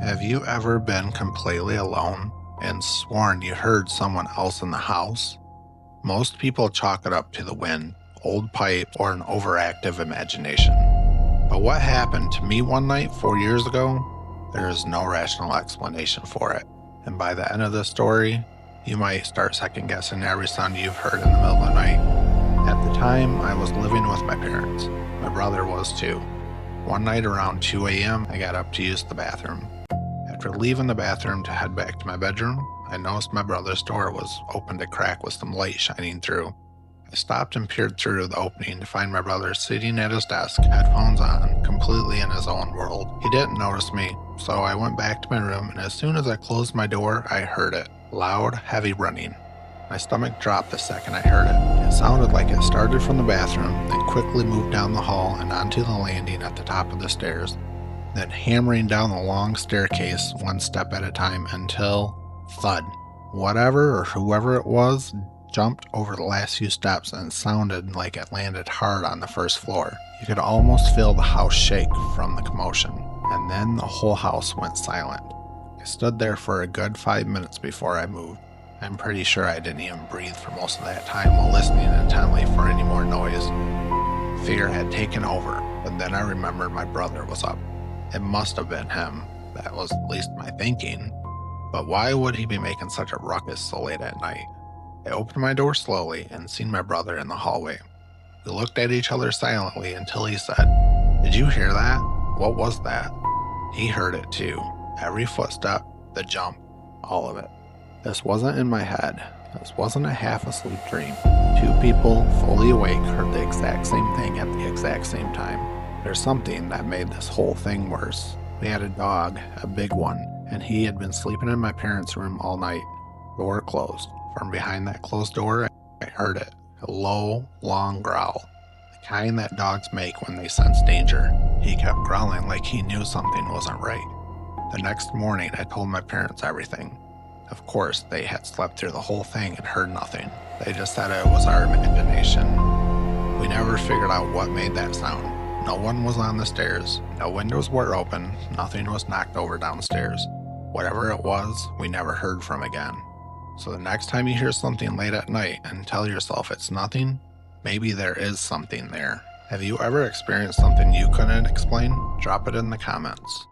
Have you ever been completely alone and sworn you heard someone else in the house? Most people chalk it up to the wind, old pipe, or an overactive imagination. But what happened to me one night 4 years ago? There is no rational explanation for it. And by the end of the story, you might start second guessing every sound you've heard in the middle of the night. At the time, I was living with my parents. My brother was too. One night around 2 a.m., I got up to use the bathroom. After leaving the bathroom to head back to my bedroom, I noticed my brother's door was opened a crack with some light shining through. I stopped and peered through the opening to find my brother sitting at his desk, headphones on, completely in his own world. He didn't notice me, so I went back to my room, and as soon as I closed my door, I heard it. Loud, heavy running. My stomach dropped the second I heard it. It sounded like it started from the bathroom, then quickly moved down the hall and onto the landing at the top of the stairs, then hammering down the long staircase one step at a time until thud. Whatever or whoever it was jumped over the last few steps and sounded like it landed hard on the first floor. You could almost feel the house shake from the commotion, and then the whole house went silent. I stood there for a good 5 minutes before I moved. I'm pretty sure I didn't even breathe for most of that time while listening intently for any more noise. Fear had taken over, but then I remembered my brother was up. It must have been him. That was at least my thinking. But why would he be making such a ruckus so late at night? I opened my door slowly and seen my brother in the hallway. We looked at each other silently until he said, "Did you hear that? What was that?" He heard it too. Every footstep, the jump, all of it. This wasn't in my head. This wasn't a half-asleep dream. Two people, fully awake, heard the exact same thing at the exact same time. There's something that made this whole thing worse. We had a dog, a big one, and he had been sleeping in my parents' room all night. Door closed. From behind that closed door, I heard it. A low, long growl. The kind that dogs make when they sense danger. He kept growling like he knew something wasn't right. The next morning, I told my parents everything. Of course, they had slept through the whole thing and heard nothing. They just said it was our imagination. We never figured out what made that sound. No one was on the stairs. No windows were open. Nothing was knocked over downstairs. Whatever it was, we never heard from again. So the next time you hear something late at night and tell yourself it's nothing, maybe there is something there. Have you ever experienced something you couldn't explain? Drop it in the comments.